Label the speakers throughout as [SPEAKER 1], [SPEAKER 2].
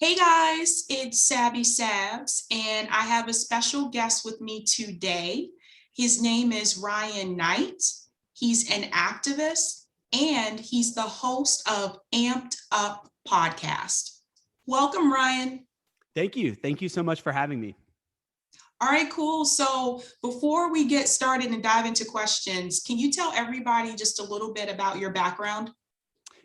[SPEAKER 1] Hey guys, it's Sabby Sabs, and I have a special guest with me today. His name is Ryan Knight. He's an activist and he's the host of Amped Up podcast. Welcome, Ryan.
[SPEAKER 2] Thank you. Thank you so much for having me.
[SPEAKER 1] All right, cool. So before we get started and dive into questions, can you tell everybody just a little bit about your background?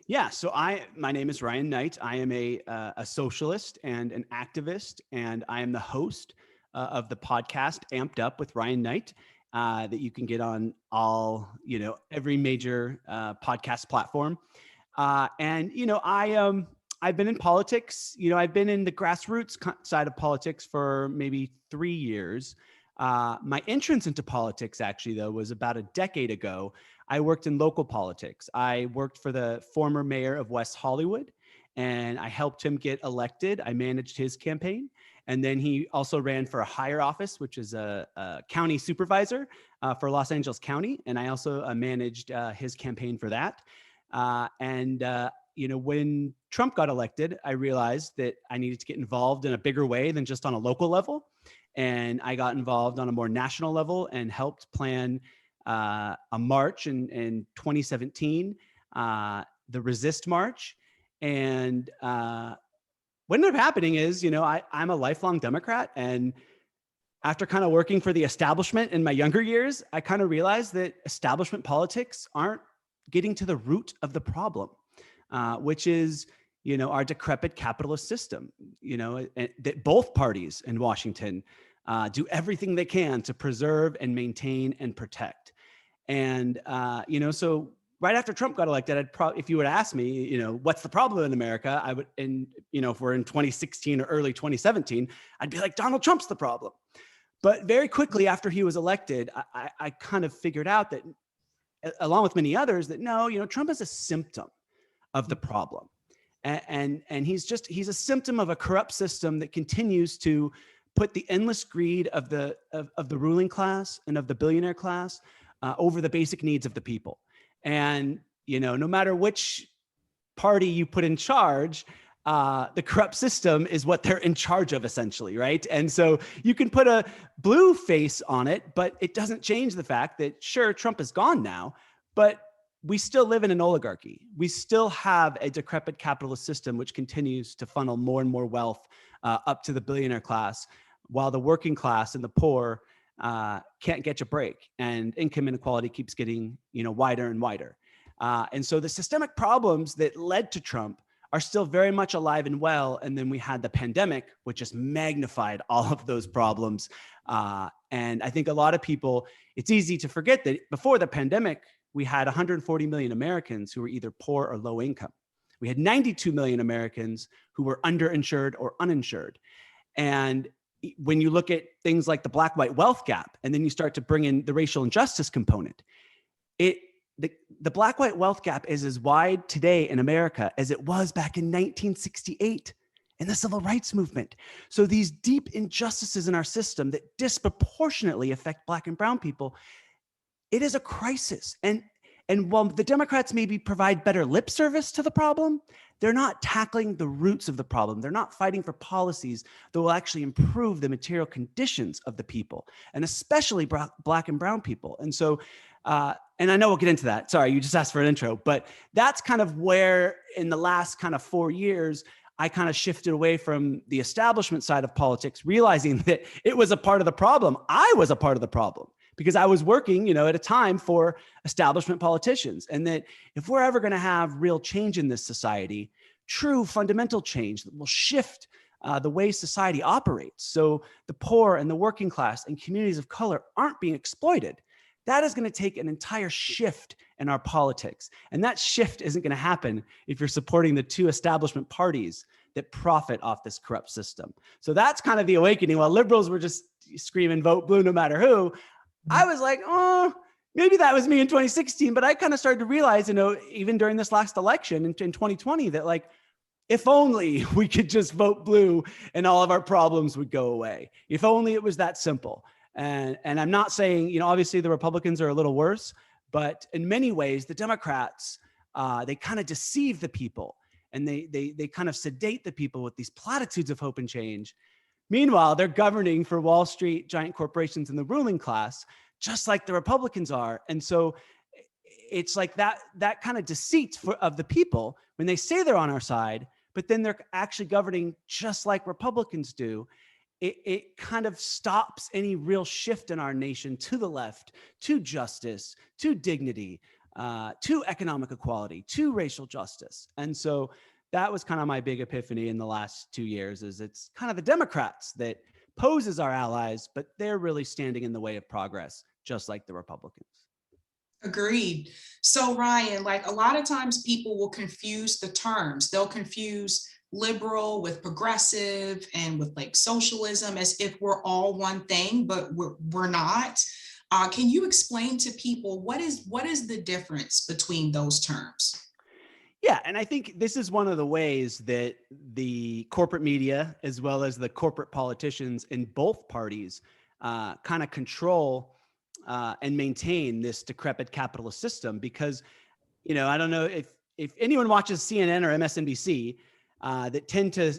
[SPEAKER 2] Yeah, so my name is Ryan Knight. I am a socialist and an activist, and I am the host of the podcast Amped Up with Ryan Knight that you can get on every major podcast platform. I've been in politics. I've been in the grassroots side of politics for maybe 3 years. My entrance into politics, actually, though, was about a decade ago. I worked in local politics. I worked for the former mayor of West Hollywood, and I helped him get elected. I managed his campaign. And then he also ran for a higher office, which is a county supervisor for Los Angeles County. And I also managed his campaign for that. When Trump got elected, I realized that I needed to get involved in a bigger way than just on a local level. And I got involved on a more national level and helped plan a march in 2017, the Resist March. And what ended up happening is, I'm a lifelong Democrat. And after kind of working for the establishment in my younger years, I kind of realized that establishment politics aren't getting to the root of the problem, which is, our decrepit capitalist system, that both parties in Washington do everything they can to preserve and maintain and protect. And, so right after Trump got elected, if you would ask me, what's the problem in America? I would, if we're in 2016 or early 2017, I'd be like, Donald Trump's the problem. But very quickly after he was elected, I kind of figured out that, along with many others, that no, Trump is a symptom of the problem. And he's a symptom of a corrupt system that continues to put the endless greed of the ruling class and of the billionaire class over the basic needs of the people. And, no matter which party you put in charge, the corrupt system is what they're in charge of, essentially, right? And so you can put a blue face on it, but it doesn't change the fact that, sure, Trump is gone now, but we still live in an oligarchy. We still have a decrepit capitalist system which continues to funnel more and more wealth up to the billionaire class, while the working class and the poor can't get a break, and income inequality keeps getting wider and wider. And so the systemic problems that led to Trump are still very much alive and well. And then we had the pandemic, which just magnified all of those problems. And I think a lot of people, it's easy to forget that before the pandemic, we had 140 million Americans who were either poor or low income. We had 92 million Americans who were underinsured or uninsured. And when you look at things like the black-white wealth gap, and then you start to bring in the racial injustice component, the black-white wealth gap is as wide today in America as it was back in 1968 in the civil rights movement. So these deep injustices in our system that disproportionately affect Black and brown people, it is a crisis. And while the Democrats maybe provide better lip service to the problem, they're not tackling the roots of the problem. They're not fighting for policies that will actually improve the material conditions of the people, and especially Black and brown people. And so, and I know we'll get into that. Sorry, you just asked for an intro, but that's kind of where in the last kind of 4 years, I kind of shifted away from the establishment side of politics, realizing that it was a part of the problem. I was a part of the problem, because I was working, at a time for establishment politicians. And that if we're ever going to have real change in this society, true fundamental change that will shift the way society operates, so the poor and the working class and communities of color aren't being exploited, that is going to take an entire shift in our politics. And that shift isn't going to happen if you're supporting the two establishment parties that profit off this corrupt system. So that's kind of the awakening. While liberals were just screaming, vote blue no matter who, I was like, oh, maybe that was me in 2016. But I kind of started to realize, even during this last election in 2020, that like, if only we could just vote blue and all of our problems would go away. If only it was that simple. And I'm not saying, obviously the Republicans are a little worse, but in many ways, the Democrats, they kind of deceive the people. and they kind of sedate the people with these platitudes of hope and change. Meanwhile, they're governing for Wall Street, giant corporations, and the ruling class, just like the Republicans are. And so it's like that kind of deceit of the people when they say they're on our side, but then they're actually governing just like Republicans do. It kind of stops any real shift in our nation to the left, to justice, to dignity, to economic equality, to racial justice. And so that was kind of my big epiphany in the last 2 years, is it's kind of the Democrats that pose as our allies, but they're really standing in the way of progress, just like the Republicans.
[SPEAKER 1] Agreed. So Ryan, like a lot of times people will confuse the terms. They'll confuse liberal with progressive and with like socialism as if we're all one thing, but we're not. Can you explain to people what is the difference between those terms?
[SPEAKER 2] Yeah, and I think this is one of the ways that the corporate media, as well as the corporate politicians in both parties, kind of control and maintain this decrepit capitalist system. Because, I don't know if anyone watches CNN or MSNBC, that tend to,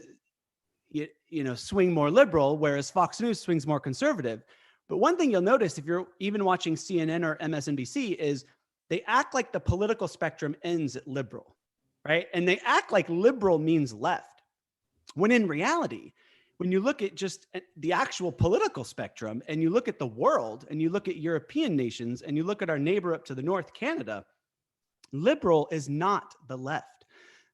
[SPEAKER 2] swing more liberal, whereas Fox News swings more conservative. But one thing you'll notice if you're even watching CNN or MSNBC is they act like the political spectrum ends at liberal, right? And they act like liberal means left, when in reality, when you look at just the actual political spectrum and you look at the world and you look at European nations and you look at our neighbor up to the north, Canada, liberal is not the left.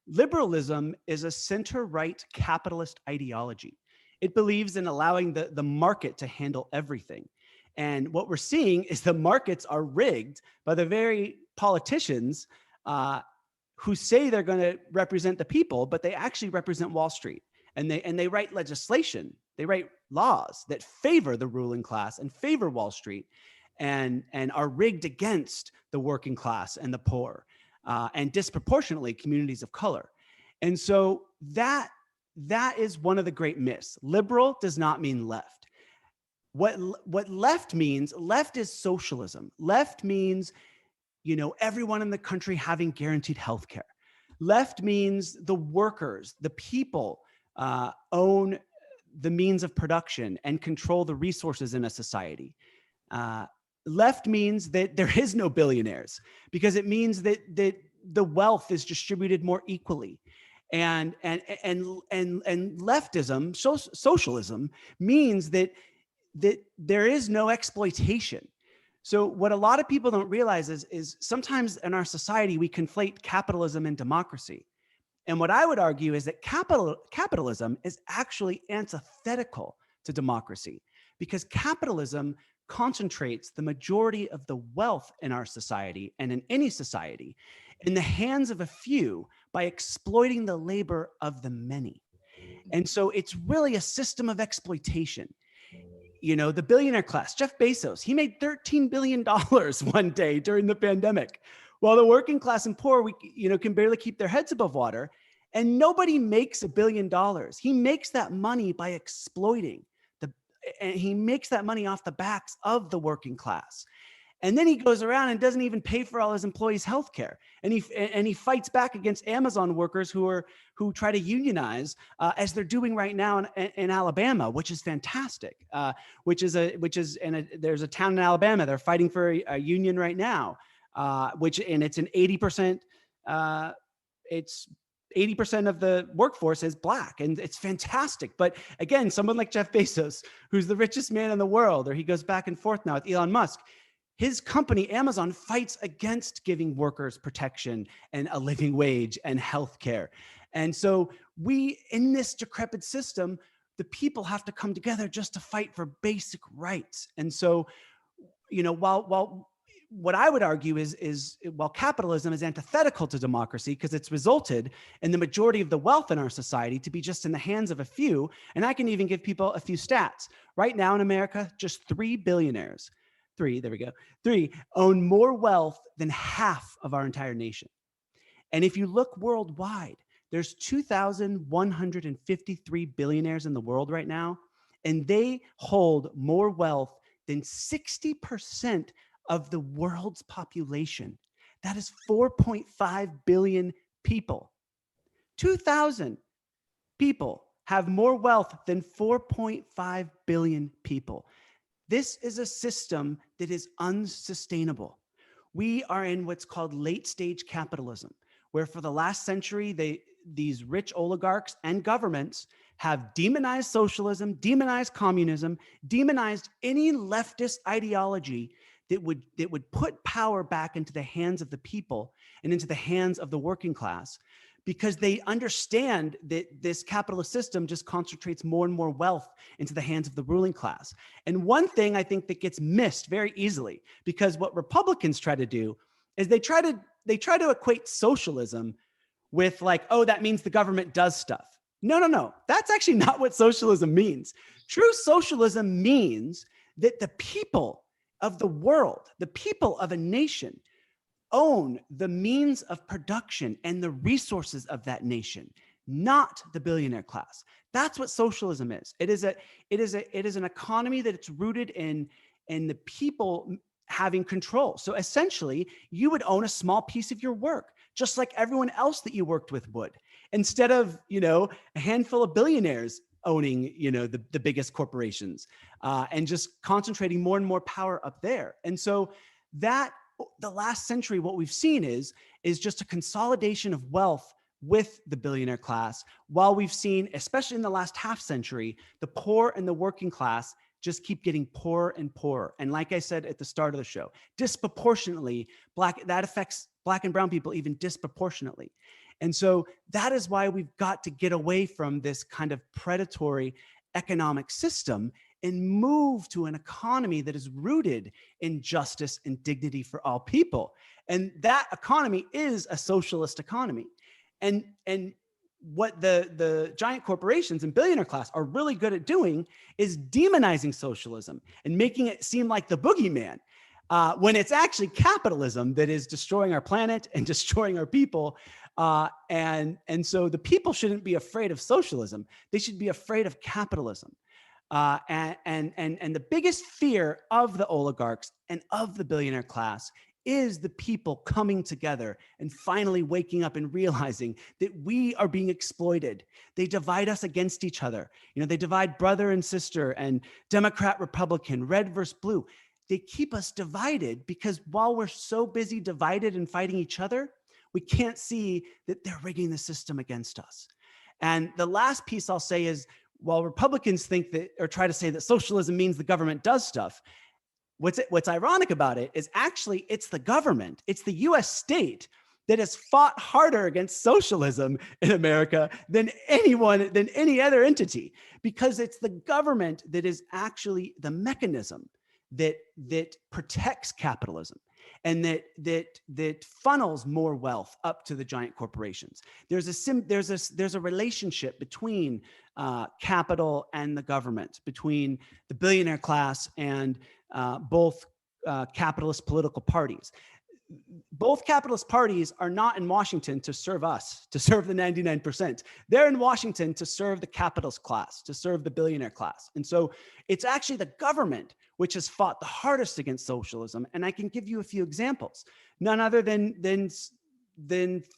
[SPEAKER 2] Liberalism is a center-right capitalist ideology. It believes in allowing the market to handle everything. And what we're seeing is the markets are rigged by the very politicians who say they're going to represent the people, but they actually represent Wall Street. And they write legislation, they write laws that favor the ruling class and favor Wall Street, and are rigged against the working class and the poor, and disproportionately communities of color. And so that is one of the great myths. Liberal does not mean left. What left means, left is socialism. Left means, everyone in the country having guaranteed health care. Left means the workers, the people, own the means of production and control the resources in a society. Left means that there is no billionaires, because it means that the wealth is distributed more equally. And leftism, socialism, means that there is no exploitation. So what a lot of people don't realize is sometimes in our society we conflate capitalism and democracy. And what I would argue is that capitalism is actually antithetical to democracy, because capitalism concentrates the majority of the wealth in our society and in any society in the hands of a few by exploiting the labor of the many. And so it's really a system of exploitation. The billionaire class, Jeff Bezos, he made $13 billion one day during the pandemic, while the working class and poor, can barely keep their heads above water. And nobody makes $1 billion. He makes that money by exploiting and he makes that money off the backs of the working class. And then he goes around and doesn't even pay for all his employees' health care. And he fights back against Amazon workers who try to unionize, as they're doing right now in Alabama, which is fantastic. There's a town in Alabama, they're fighting for a union right now, it's an 80%. It's 80% of the workforce is Black, and it's fantastic. But again, someone like Jeff Bezos, who's the richest man in the world, or he goes back and forth now with Elon Musk, his company, Amazon, fights against giving workers protection and a living wage and healthcare. And so in this decrepit system, the people have to come together just to fight for basic rights. And so, while what I would argue is while capitalism is antithetical to democracy, because it's resulted in the majority of the wealth in our society to be just in the hands of a few, and I can even give people a few stats. Right now in America, just 3 billionaires, three own more wealth than half of our entire nation. And if you look worldwide, there's 2,153 billionaires in the world right now, and they hold more wealth than 60% of the world's population. That is 4.5 billion people. 2,000 people have more wealth than 4.5 billion people. This is a system that is unsustainable. We are in what's called late stage capitalism, where for the last century, these rich oligarchs and governments have demonized socialism, demonized communism, demonized any leftist ideology that would put power back into the hands of the people and into the hands of the working class, because they understand that this capitalist system just concentrates more and more wealth into the hands of the ruling class. And one thing I think that gets missed very easily, because what Republicans try to do is they try to equate socialism with like, oh, that means the government does stuff. No. That's actually not what socialism means. True socialism means that the people of the world, the people of a nation, own the means of production and the resources of that nation, not the billionaire class. That's what socialism is. It is an economy that it's rooted in the people having control. So essentially, you would own a small piece of your work, just like everyone else that you worked with would, instead of, a handful of billionaires owning, the biggest corporations, and just concentrating more and more power up there. And so that the last century, what we've seen is just a consolidation of wealth with the billionaire class, while we've seen, especially in the last half century, the poor and the working class just keep getting poorer and poorer. And like I said at the start of the show, disproportionately, that affects Black and brown people even disproportionately. And so that is why we've got to get away from this kind of predatory economic system and move to an economy that is rooted in justice and dignity for all people. And that economy is a socialist economy. And what the giant corporations and billionaire class are really good at doing is demonizing socialism and making it seem like the boogeyman, when it's actually capitalism that is destroying our planet and destroying our people. And so the people shouldn't be afraid of socialism. They should be afraid of capitalism. And the biggest fear of the oligarchs and of the billionaire class is the people coming together and finally waking up and realizing that we are being exploited. They divide us against each other. They divide brother and sister and Democrat, Republican, red versus blue. They keep us divided because while we're so busy divided and fighting each other, we can't see that they're rigging the system against us. And the last piece I'll say is, while Republicans think that, or try to say that socialism means the government does stuff, what's ironic about it is actually it's the government, it's the US state that has fought harder against socialism in America than any other entity, because it's the government that is actually the mechanism that protects capitalism and that funnels more wealth up to the giant corporations. There's a relationship between capital and the government, between the billionaire class and both capitalist political parties. Both capitalist parties are not in Washington to serve us, to serve the 99%. They're in Washington to serve the capitalist class, to serve the billionaire class. And so it's actually the government which has fought the hardest against socialism. And I can give you a few examples. None other than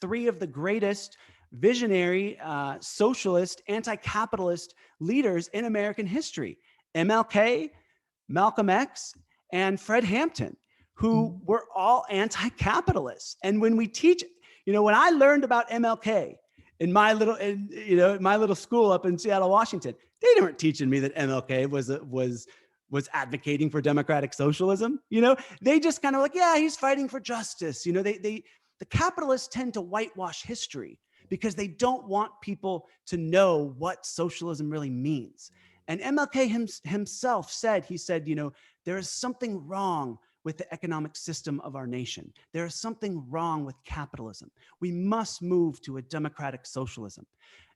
[SPEAKER 2] three of the greatest visionary, socialist, anti-capitalist leaders in American history: MLK, Malcolm X, and Fred Hampton, who were all anti-capitalists. And when we teach, when I learned about MLK in my little school up in Seattle, Washington, they weren't teaching me that MLK was advocating for democratic socialism. They just kind of like, yeah, he's fighting for justice. The capitalists tend to whitewash history because they don't want people to know what socialism really means. And MLK himself said, there is something wrong with the economic system of our nation. There is something wrong with capitalism. We must move to a democratic socialism.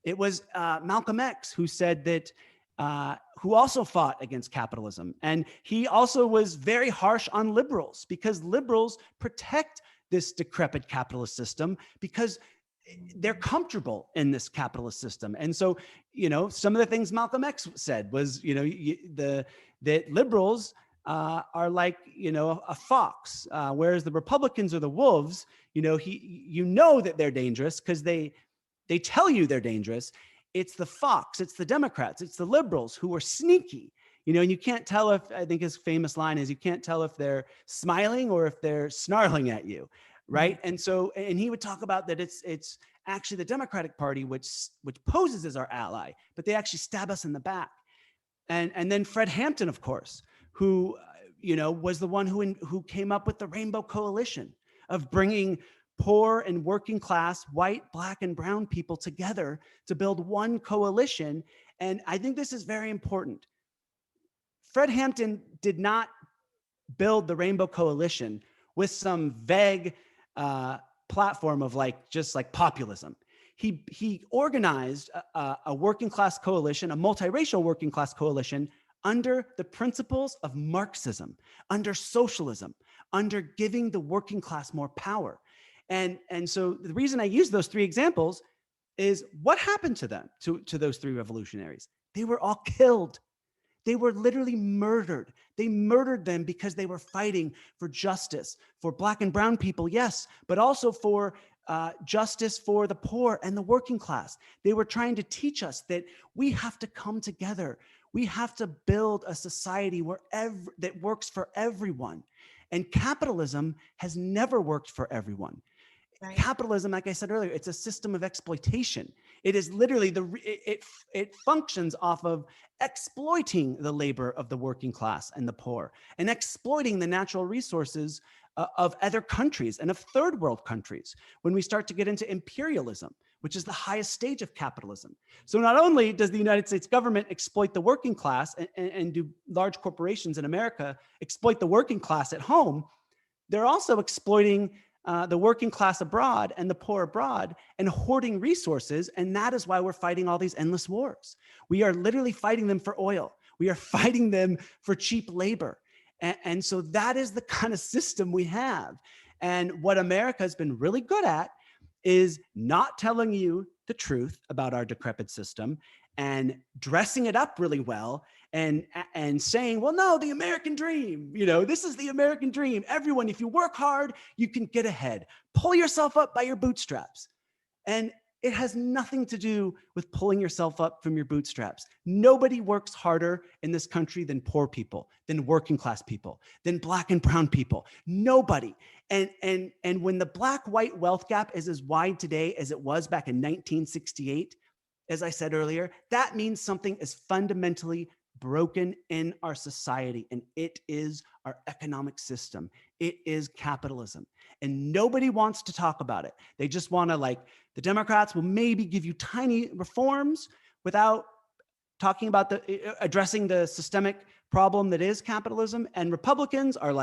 [SPEAKER 2] It was Malcolm X who said that, who also fought against capitalism. And he also was very harsh on liberals, because liberals protect this decrepit capitalist system because they're comfortable in this capitalist system. And so, some of the things Malcolm X said was, that liberals are like, a fox, whereas the Republicans are the wolves. That they're dangerous because they they tell you they're dangerous. It's the Fox, it's the Democrats, it's the liberals who are sneaky. And you can't tell if, I think his famous line is, you can't tell if they're smiling or if they're snarling at you, right? And so, and he would talk about that it's actually the Democratic Party which poses as our ally, but they actually stab us in the back. And then Fred Hampton, of course, who was the one who came up with the Rainbow Coalition of bringing poor and working class, white, black, and brown people together to build one coalition. And I think this is very important. Fred Hampton did not build the Rainbow Coalition with some vague platform of just populism. He organized a working class coalition, a multiracial working class coalition under the principles of Marxism, under socialism, under giving the working class more power. And so the reason I use those three examples is what happened to them, to those three revolutionaries. They were all killed. They were literally murdered. They murdered them because they were fighting for justice for black and brown people, yes, but also for justice for the poor and the working class. They were trying to teach us that we have to come together. We have to build a society that works for everyone. And capitalism has never worked for everyone. Right. Capitalism, like I said earlier, it's a system of exploitation. It is literally it functions off of exploiting the labor of the working class and the poor, and exploiting the natural resources of other countries and of third world countries when we start to get into imperialism, which is the highest stage of capitalism. So not only does the United States government exploit the working class and do large corporations in America exploit the working class at home, they're also exploiting the working class abroad and the poor abroad and hoarding resources. And that is why we're fighting all these endless wars. We are literally fighting them for oil. We are fighting them for cheap labor. And so that is the kind of system we have. And what America has been really good at is not telling you the truth about our decrepit system and dressing it up really well and saying, well, no, the American dream, this is the American dream. Everyone, if you work hard, you can get ahead. Pull yourself up by your bootstraps. And it has nothing to do with pulling yourself up from your bootstraps. Nobody works harder in this country than poor people, than working class people, than black and brown people. Nobody. And when the black-white wealth gap is as wide today as it was back in 1968, as I said earlier, that means something is fundamentally broken in our society, and it is our economic system. It is capitalism, and nobody wants to talk about it. They just want to, the Democrats will maybe give you tiny reforms without talking about addressing the systemic problem that is capitalism. And Republicans are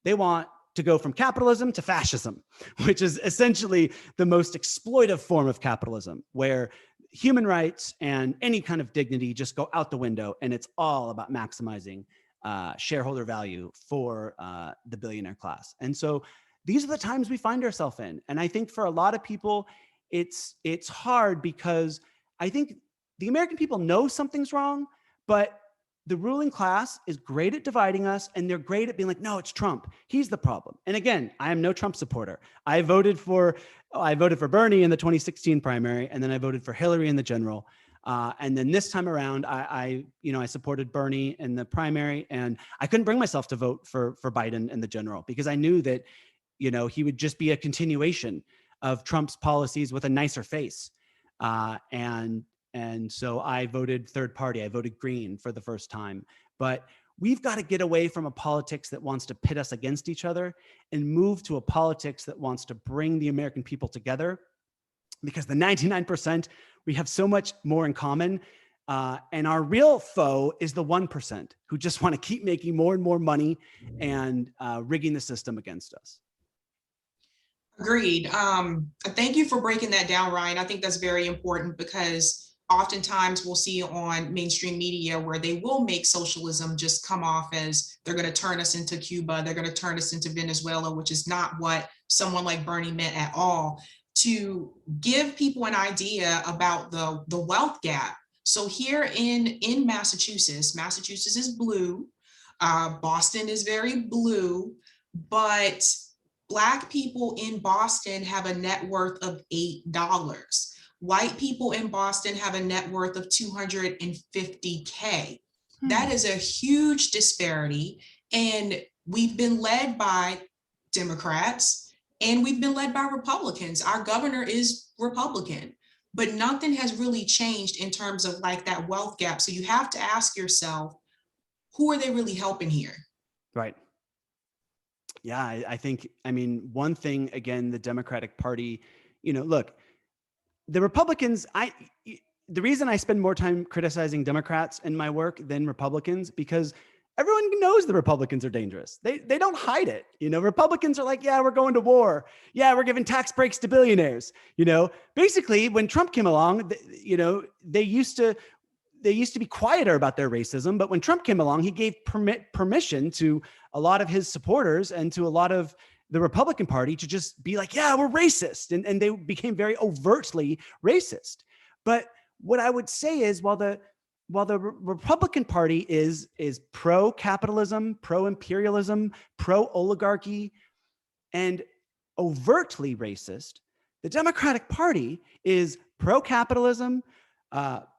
[SPEAKER 2] they want to go from capitalism to fascism, which is essentially the most exploitive form of capitalism, where human rights and any kind of dignity just go out the window, and it's all about maximizing shareholder value for the billionaire class. And so these are the times we find ourselves in. And I think for a lot of people, it's hard because I think the American people know something's wrong, but the ruling class is great at dividing us, and they're great at being no, it's Trump. He's the problem. And again, I am no Trump supporter. I voted for Bernie in the 2016 primary, and then I voted for Hillary in the general. And then this time around, I supported Bernie in the primary, and I couldn't bring myself to vote for Biden in the general because I knew that, he would just be a continuation of Trump's policies with a nicer face. And so I voted third party. I voted Green for the first time. But we've got to get away from a politics that wants to pit us against each other and move to a politics that wants to bring the American people together, because the 99%, we have so much more in common. And our real foe is the 1% who just want to keep making more and more money and rigging the system against us.
[SPEAKER 1] Agreed. Thank you for breaking that down, Ryan. I think that's very important because oftentimes we'll see on mainstream media where they will make socialism just come off as they're going to turn us into Cuba, they're going to turn us into Venezuela, which is not what someone like Bernie meant at all. To give people an idea about the wealth gap. So here in Massachusetts is blue, Boston is very blue, but Black people in Boston have a net worth of $8. White people in Boston have a net worth of 250K. That is a huge disparity. And we've been led by Democrats and we've been led by Republicans. Our governor is Republican, but nothing has really changed in terms of like that wealth gap. So you have to ask yourself, who are they really helping here?
[SPEAKER 2] Right. Yeah, I think, I mean, one thing, again, the Democratic Party, look, the Republicans, the reason I spend more time criticizing Democrats in my work than Republicans, because everyone knows the Republicans are dangerous. They don't hide it. Republicans are like, yeah, we're going to war. Yeah, we're giving tax breaks to billionaires. Basically, when Trump came along, they used to be quieter about their racism. But when Trump came along, he gave permission to a lot of his supporters and to a lot of the Republican Party to just be like, yeah, we're racist. And they became very overtly racist. But what I would say is, while the Republican Party is pro-capitalism, pro-imperialism, pro-oligarchy, and overtly racist, the Democratic Party is pro-capitalism,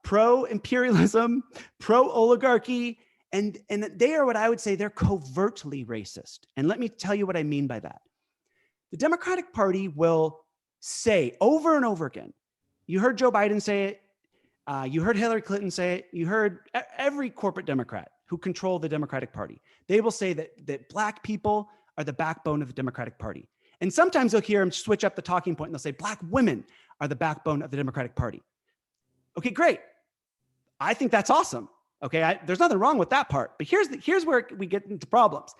[SPEAKER 2] pro-imperialism, pro-oligarchy, and they are what I would say they're covertly racist. And let me tell you what I mean by that. The Democratic Party will say over and over again, you heard Joe Biden say it, you heard Hillary Clinton say it, you heard every corporate Democrat who control the Democratic Party. They will say that Black people are the backbone of the Democratic Party. And sometimes you'll hear them switch up the talking point and they'll say Black women are the backbone of the Democratic Party. Okay, great. I think that's awesome. Okay, there's nothing wrong with that part. But here's where we get into problems.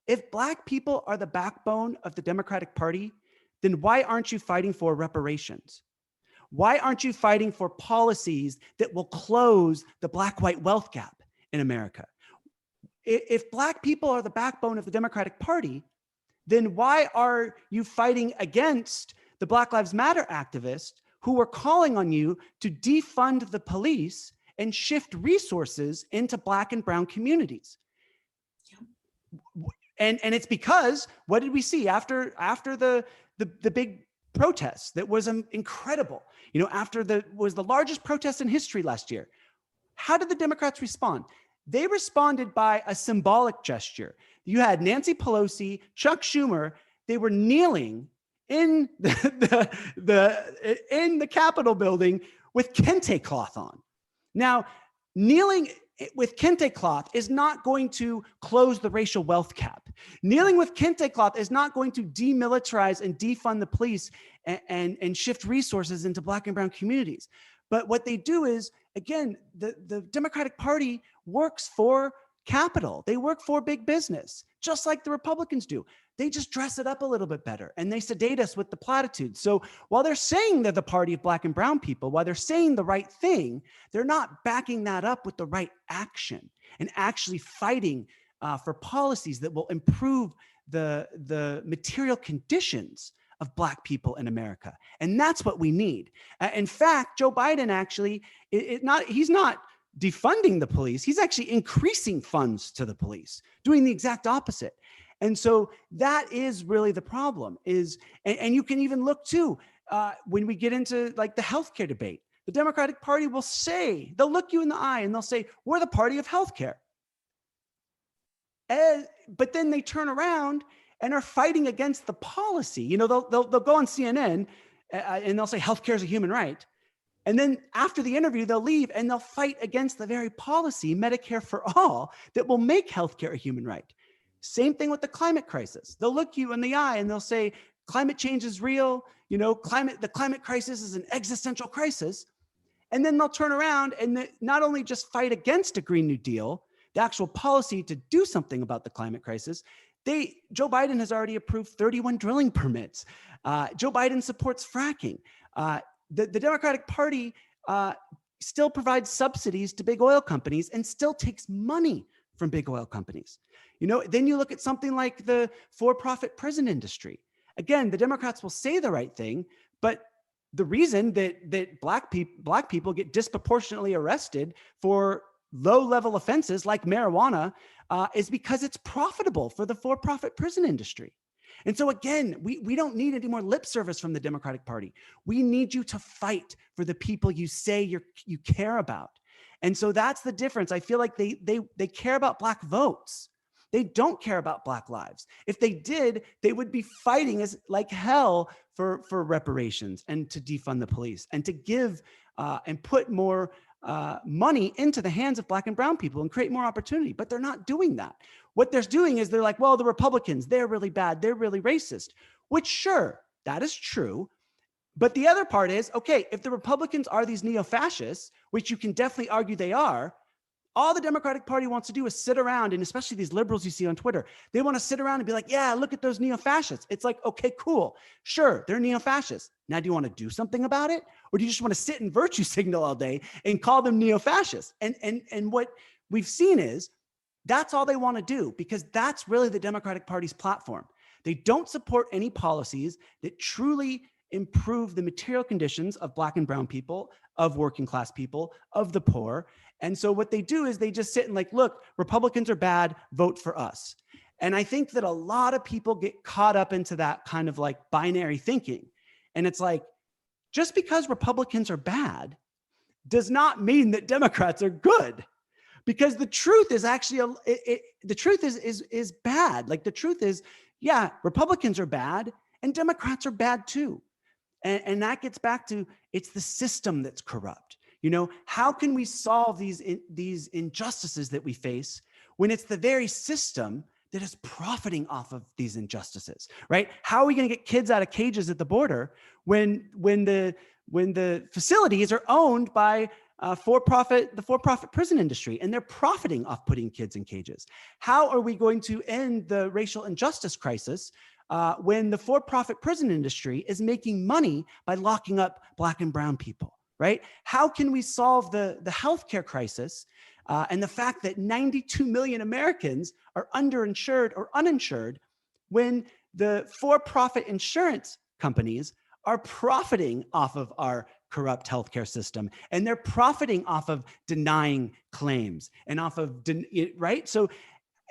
[SPEAKER 2] If Black people are the backbone of the Democratic Party, then why aren't you fighting for reparations? Why aren't you fighting for policies that will close the Black-white wealth gap in America? If Black people are the backbone of the Democratic Party, then why are you fighting against the Black Lives Matter activists who are calling on you to defund the police and shift resources into Black and brown communities? And it's because, what did we see after the big protests that was incredible? Was the largest protest in history last year. How did the Democrats respond? They responded by a symbolic gesture. You had Nancy Pelosi, Chuck Schumer, they were kneeling in the Capitol building with kente cloth on. Now, kneeling with kente cloth is not going to close the racial wealth gap. Kneeling with kente cloth is not going to demilitarize and defund the police and shift resources into Black and brown communities. But what they do is, again, the Democratic Party works for capital. They work for big business, just like the Republicans do. They just dress it up a little bit better and they sedate us with the platitudes. So while they're saying they're the party of Black and brown people, while they're saying the right thing, they're not backing that up with the right action and actually fighting for policies that will improve the material conditions of Black people in America. And that's what we need. In fact, Joe Biden actually, he's not defunding the police. He's actually increasing funds to the police, doing the exact opposite. And so that is really the problem and you can even look too, when we get into like the healthcare debate, the Democratic Party will say, they'll look you in the eye and they'll say, we're the party of healthcare. But then they turn around and are fighting against the policy. They'll go on CNN and they'll say healthcare is a human right. And then after the interview, they'll leave and they'll fight against the very policy, Medicare for all, that will make healthcare a human right. Same thing with the climate crisis. They'll look you in the eye and they'll say, climate change is real. The climate crisis is an existential crisis. And then they'll turn around and not only just fight against a Green New Deal, the actual policy to do something about the climate crisis. Joe Biden has already approved 31 drilling permits. Joe Biden supports fracking. The Democratic Party still provides subsidies to big oil companies and still takes money from big oil companies. Then you look at something like the for-profit prison industry. Again, the Democrats will say the right thing, but the reason that Black people get disproportionately arrested for low-level offenses like marijuana is because it's profitable for the for-profit prison industry. And so again, we don't need any more lip service from the Democratic Party. We need you to fight for the people you say you care about. And so that's the difference. I feel like they care about Black votes. They don't care about Black lives. If they did, they would be fighting as like hell for reparations and to defund the police and to give and put more money into the hands of Black and brown people and create more opportunity. But they're not doing that. What they're doing is they're like, well, the Republicans, they're really bad. They're really racist, which sure, that is true. But the other part is, okay, if the Republicans are these neo-fascists, which you can definitely argue they are, all the Democratic Party wants to do is sit around, and especially these liberals you see on Twitter, they want to sit around and be like, yeah, look at those neo-fascists. It's like, okay, cool. Sure, they're neo-fascists. Now, do you want to do something about it? Or do you just want to sit and virtue signal all day and call them neo-fascists? And what we've seen is that's all they want to do, because that's really the Democratic Party's platform. They don't support any policies that truly improve the material conditions of Black and brown people, of working class people, of the poor. And so what they do is they just sit and like, look, Republicans are bad, vote for us. And I think that a lot of people get caught up into that kind of like binary thinking. And it's like, just because Republicans are bad does not mean that Democrats are good. Because the truth is actually, the truth is bad. Like the truth is, yeah, Republicans are bad and Democrats are bad too. And that gets back to, it's the system that's corrupt. You know, how can we solve these injustices that we face when it's the very system that is profiting off of these injustices, right? How are we going to get kids out of cages at the border when the facilities are owned by the for-profit prison industry, and they're profiting off putting kids in cages? How are we going to end the racial injustice crisis when the for-profit prison industry is making money by locking up Black and brown people? Right? How can we solve the healthcare crisis and the fact that 92 million Americans are underinsured or uninsured when the for-profit insurance companies are profiting off of our corrupt healthcare system, and they're profiting off of denying claims and off of, right? So,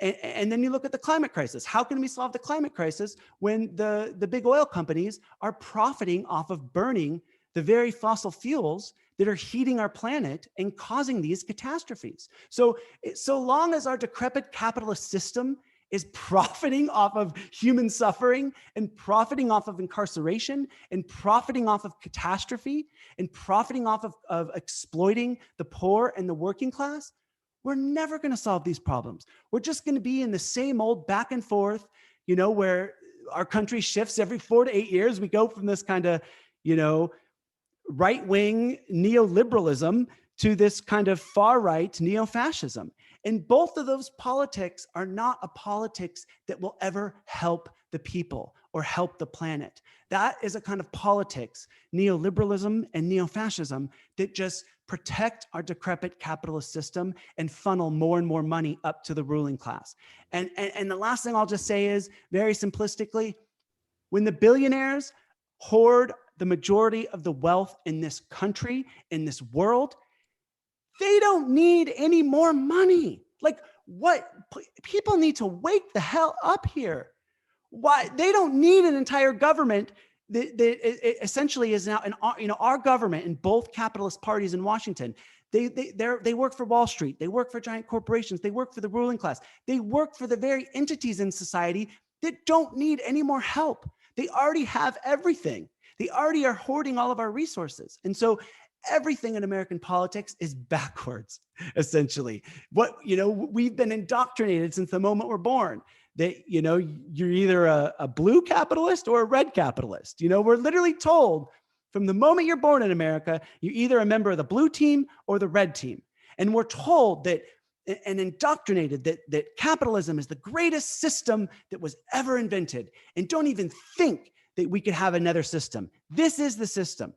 [SPEAKER 2] and then you look at the climate crisis. How can we solve the climate crisis when the big oil companies are profiting off of burning the very fossil fuels that are heating our planet and causing these catastrophes? So long as our decrepit capitalist system is profiting off of human suffering and profiting off of incarceration and profiting off of catastrophe and profiting off of exploiting the poor and the working class, we're never going to solve these problems. We're just going to be in the same old back and forth, you know, where our country shifts every 4 to 8 years. We go from this kind of, you know, right-wing neoliberalism to this kind of far-right neo-fascism. And both of those politics are not a politics that will ever help the people or help the planet. That is a kind of politics, neoliberalism and neo-fascism, that just protect our decrepit capitalist system and funnel more and more money up to the ruling class. And the last thing I'll just say is, very simplistically, when the billionaires hoard the majority of the wealth in this country, in this world, they don't need any more money. Like, what? People need to wake the hell up here. Why? They don't need an entire government that essentially is now our government in both capitalist parties in Washington. They work for Wall Street. They work for giant corporations. They work for the ruling class. They work for the very entities in society that don't need any more help. They already have everything. They already are hoarding all of our resources. And so everything in American politics is backwards, essentially. We've been indoctrinated since the moment we're born that, you're either a blue capitalist or a red capitalist. We're literally told from the moment you're born in America, you're either a member of the blue team or the red team. And we're told that and indoctrinated that capitalism is the greatest system that was ever invented. And don't even think that we could have another system. This is the system.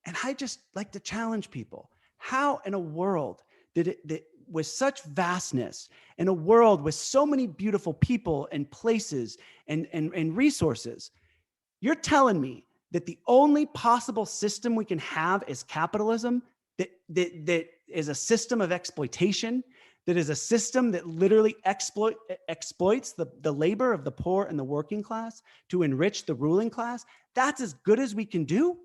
[SPEAKER 2] And I just like to challenge people. How in a world that with such vastness, in a world with so many beautiful people and places and resources, you're telling me that the only possible system we can have is capitalism, that is a system of exploitation, that is a system that literally exploits the labor of the poor and the working class to enrich the ruling class, that's as good as we can do?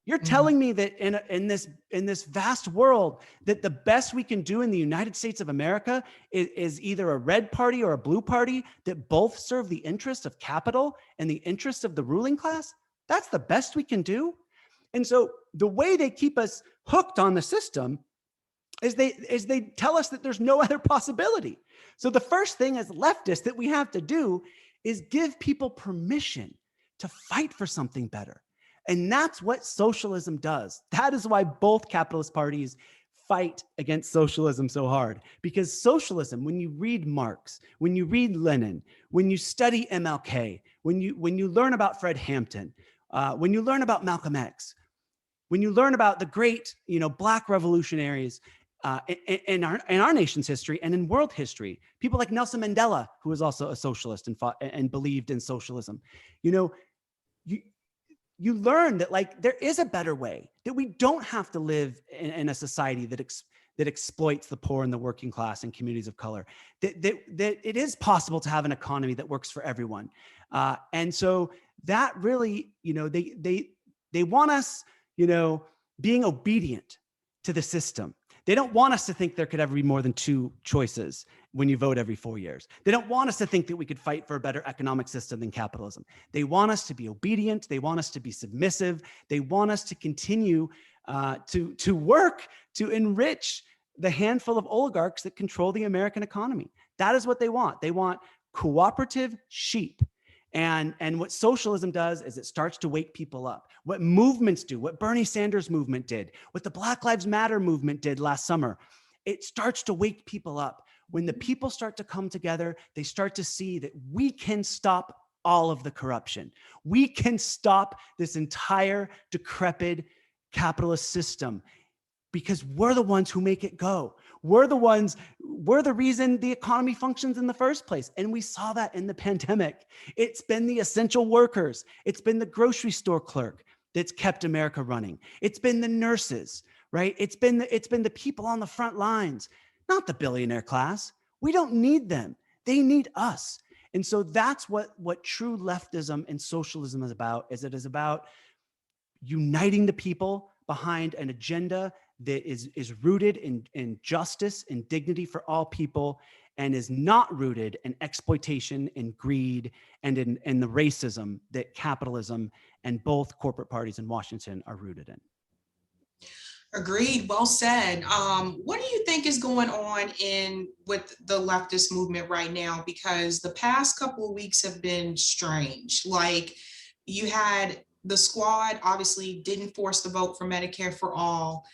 [SPEAKER 2] You're telling me that in this vast world, that the best we can do in the United States of America is either a red party or a blue party that both serve the interests of capital and the interests of the ruling class? That's the best we can do? And so the way they keep us hooked on the system is they tell us that there's no other possibility. So the first thing as leftists that we have to do is give people permission to fight for something better. And that's what socialism does. That is why both capitalist parties fight against socialism so hard. Because socialism, when you read Marx, when you read Lenin, when you study MLK, when you learn about Fred Hampton, when you learn about Malcolm X, when you learn about the great, Black revolutionaries in our nation's history and in world history, people like Nelson Mandela, who was also a socialist and fought and believed in socialism, you learn that there is a better way, that we don't have to live in a society that exploits the poor and the working class and communities of color, that it is possible to have an economy that works for everyone. And so that really, they want us, being obedient to the system. They don't want us to think there could ever be more than two choices when you vote every 4 years. They don't want us to think that we could fight for a better economic system than capitalism. They want us to be obedient. They want us to be submissive. They want us to continue to work to enrich the handful of oligarchs that control the American economy. That is what they want. They want cooperative sheep. And what socialism does is it starts to wake people up. What movements do, what Bernie Sanders movement did, what the Black Lives Matter movement did last summer, it starts to wake people up. When the people start to come together, they start to see that we can stop all of the corruption. We can stop this entire decrepit capitalist system because we're the ones who make it go. We're the reason the economy functions in the first place. And we saw that in the pandemic. It's been the essential workers. It's been the grocery store clerk that's kept America running. It's been the nurses, right? It's been the people on the front lines, not the billionaire class. We don't need them. They need us. And so that's what true leftism and socialism is about, is it is about uniting the people behind an agenda that is rooted in justice and dignity for all people, and is not rooted in exploitation and greed and in the racism that capitalism and both corporate parties in Washington are rooted in.
[SPEAKER 1] Agreed. Well said. What do you think is going on with the leftist movement right now? Because the past couple of weeks have been strange. Like, you had the squad obviously didn't force the vote for Medicare for all.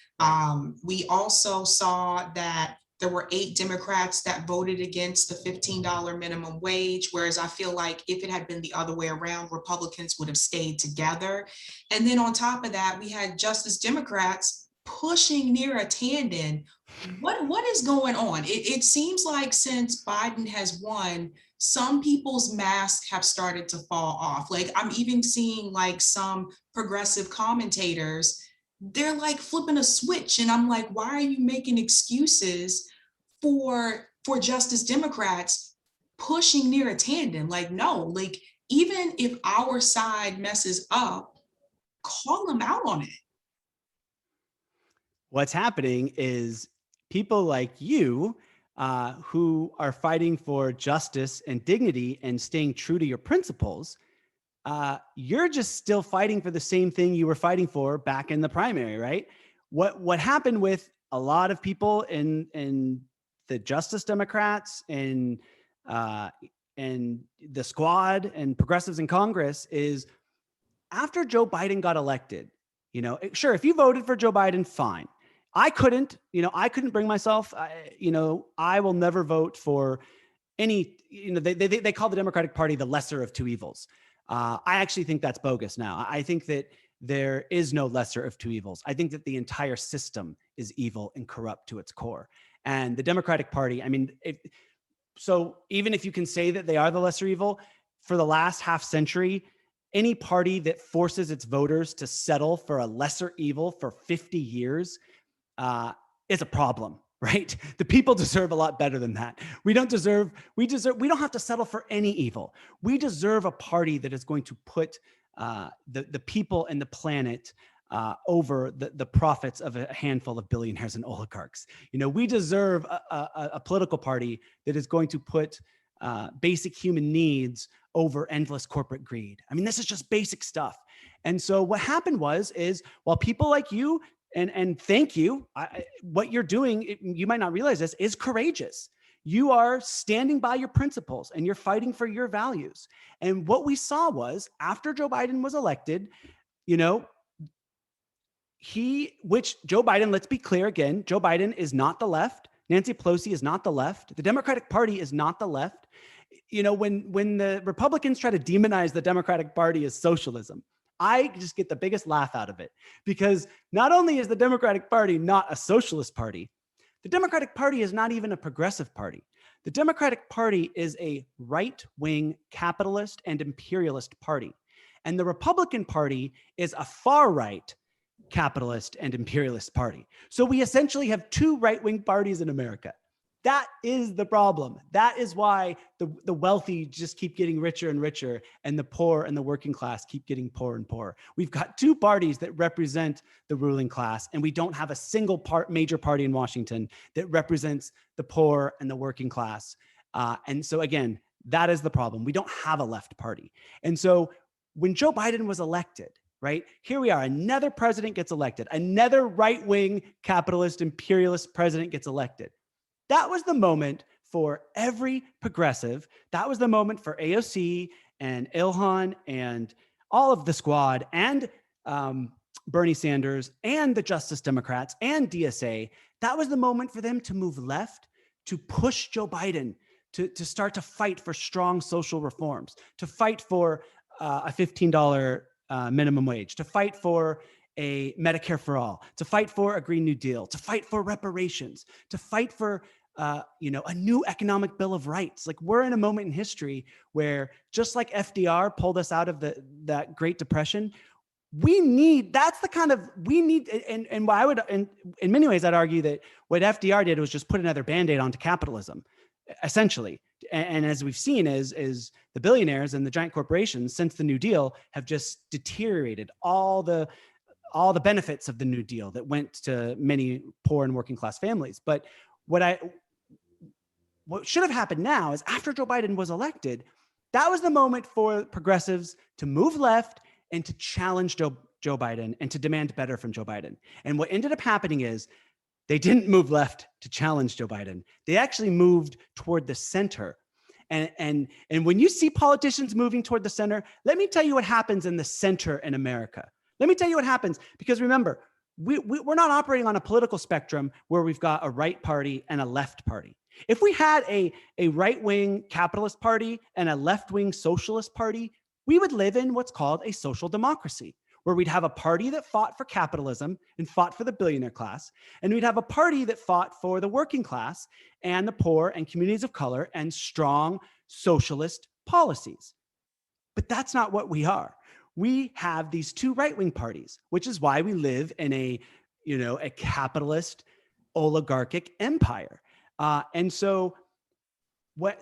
[SPEAKER 1] We also saw that there were 8 Democrats that voted against the $15 minimum wage, whereas I feel like if it had been the other way around, Republicans would have stayed together. And then on top of that, we had Justice Democrats pushing near a tandem. What is going on? It seems like since Biden has won, some people's masks have started to fall off. Like, I'm even seeing like some progressive commentators, they're like flipping a switch, and I'm like, why are you making excuses for Justice Democrats pushing near a tandem? Like, no, like, even if our side messes up, call them out on it.
[SPEAKER 2] What's happening is people like you who are fighting for justice and dignity and staying true to your principles, you're just still fighting for the same thing you were fighting for back in the primary, right? What happened with a lot of people in the Justice Democrats and the squad and progressives in Congress is, after Joe Biden got elected, sure, if you voted for Joe Biden, fine. I couldn't bring myself, I will never vote for any, they call the Democratic Party the lesser of two evils. I actually think that's bogus now. I think that there is no lesser of two evils. I think that the entire system is evil and corrupt to its core. And the Democratic Party, so even if you can say that they are the lesser evil, for the last half century, any party that forces its voters to settle for a lesser evil for 50 years is a problem, right? The people deserve a lot better than that. We don't have to settle for any evil. We deserve a party that is going to put the people and the planet over the profits of a handful of billionaires and oligarchs. We deserve a political party that is going to put basic human needs over endless corporate greed. I mean, this is just basic stuff. And so what happened is while people like you, and thank you, what you're doing, you might not realize this, is courageous. You are standing by your principles and you're fighting for your values. And what we saw was after Joe Biden was elected, which Joe Biden, let's be clear again, Joe Biden is not the left. Nancy Pelosi is not the left. The Democratic Party is not the left. When the Republicans try to demonize the Democratic Party as socialism, I just get the biggest laugh out of it, because not only is the Democratic Party not a socialist party, the Democratic Party is not even a progressive party. The Democratic Party is a right-wing capitalist and imperialist party. And the Republican Party is a far-right capitalist and imperialist party. So we essentially have two right-wing parties in America. That is the problem. That is why the wealthy just keep getting richer and richer, and the poor and the working class keep getting poorer and poorer. We've got two parties that represent the ruling class, and we don't have a single major party in Washington that represents the poor and the working class. And so again, that is the problem. We don't have a left party. And so when Joe Biden was elected, right, here we are, another president gets elected, another right-wing capitalist imperialist president gets elected. That was the moment for every progressive. That was the moment for AOC and Ilhan and all of the squad and Bernie Sanders and the Justice Democrats and DSA. That was the moment for them to move left, to push Joe Biden, to start to fight for strong social reforms, to fight for a $15 minimum wage, to fight for a Medicare for all, to fight for a Green New Deal, to fight for reparations, to fight for a new economic bill of rights. Like, we're in a moment in history where, just like FDR pulled us out of that Great Depression, and I would, in many ways, I'd argue that what FDR did was just put another Band-Aid onto capitalism, essentially. And as we've seen, is the billionaires and the giant corporations since the New Deal have just deteriorated all the benefits of the New Deal that went to many poor and working class families. But what should have happened now is, after Joe Biden was elected, that was the moment for progressives to move left and to challenge Joe Biden and to demand better from Joe Biden. And what ended up happening is they didn't move left to challenge Joe Biden. They actually moved toward the center. And when you see politicians moving toward the center, let me tell you what happens in the center in America. Let me tell you what happens, because remember, we're not operating on a political spectrum where we've got a right party and a left party. If we had a right-wing capitalist party and a left-wing socialist party, we would live in what's called a social democracy, where we'd have a party that fought for capitalism and fought for the billionaire class, and we'd have a party that fought for the working class and the poor and communities of color and strong socialist policies. But that's not what we are. We have these two right-wing parties, which is why we live in a capitalist oligarchic empire. And so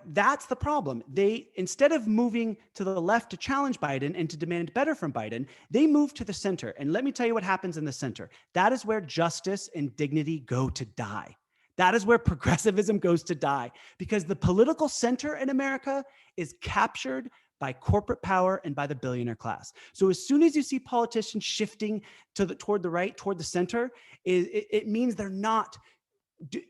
[SPEAKER 2] that's the problem. They, instead of moving to the left to challenge Biden and to demand better from Biden, they move to the center. And let me tell you what happens in the center. That is where justice and dignity go to die. That is where progressivism goes to die, because the political center in America is captured by corporate power and by the billionaire class. So as soon as you see politicians shifting toward the right, toward the center, it means they're not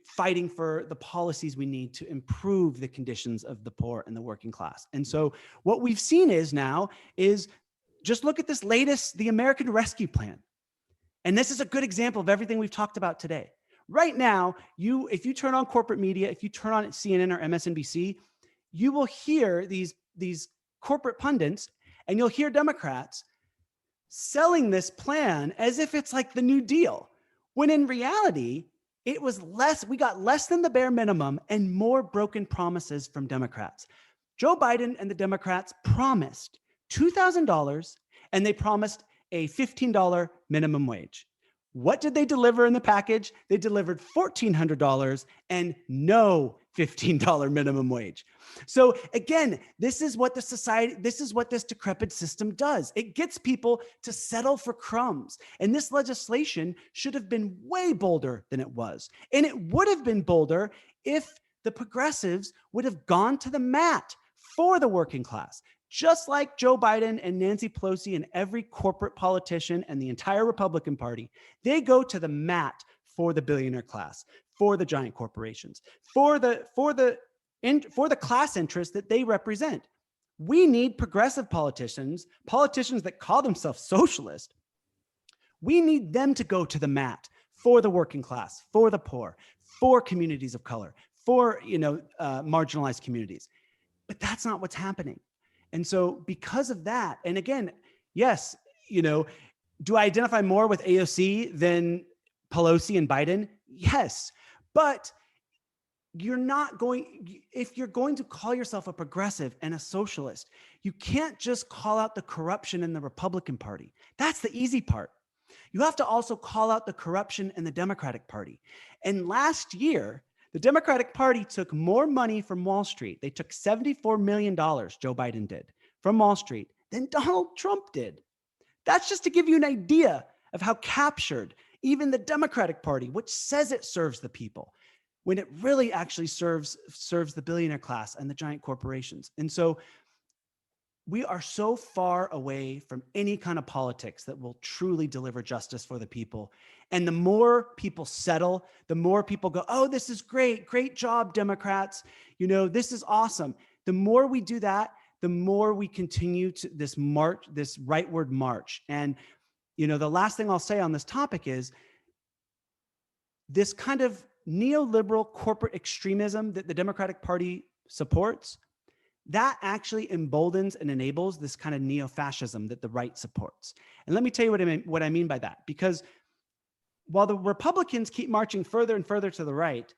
[SPEAKER 2] fighting for the policies we need to improve the conditions of the poor and the working class. And so what we've seen is just look at this latest, the American Rescue Plan. And this is a good example of everything we've talked about today. Right now, if you turn on corporate media, if you turn on CNN or MSNBC, you will hear these corporate pundits, and you'll hear Democrats selling this plan as if it's like the New Deal, when in reality, it was less. We got less than the bare minimum and more broken promises from Democrats. Joe Biden and the Democrats promised $2,000, and they promised a $15 minimum wage. What did they deliver in the package? They delivered $1,400 and no $15 minimum wage. So again, this is what this decrepit system does. It gets people to settle for crumbs. And this legislation should have been way bolder than it was. And it would have been bolder if the progressives would have gone to the mat for the working class. Just like Joe Biden and Nancy Pelosi and every corporate politician and the entire Republican Party, they go to the mat for the billionaire class, for the giant corporations, for the class interests that they represent. We need progressive politicians that call themselves socialist. We need them to go to the mat for the working class, for the poor, for communities of color, for marginalized communities. But that's not what's happening. And so because of that, and again, yes, do I identify more with AOC than Pelosi and Biden? Yes, but if you're going to call yourself a progressive and a socialist, you can't just call out the corruption in the Republican Party. That's the easy part. You have to also call out the corruption in the Democratic Party. And last year, the Democratic Party took more money from Wall Street. They took $74 million, Joe Biden did, from Wall Street than Donald Trump did. That's just to give you an idea of how captured even the Democratic Party, which says it serves the people, when it really actually serves the billionaire class and the giant corporations. And so we are so far away from any kind of politics that will truly deliver justice for the people. And the more people settle, the more people go, oh, this is great. Great job, Democrats. This is awesome. The more we do that, the more we continue to this rightward march. And, the last thing I'll say on this topic is this kind of neoliberal corporate extremism that the Democratic Party supports, that actually emboldens and enables this kind of neo-fascism that the right supports. And let me tell you what I mean by that. Because while the Republicans keep marching further and further to the right,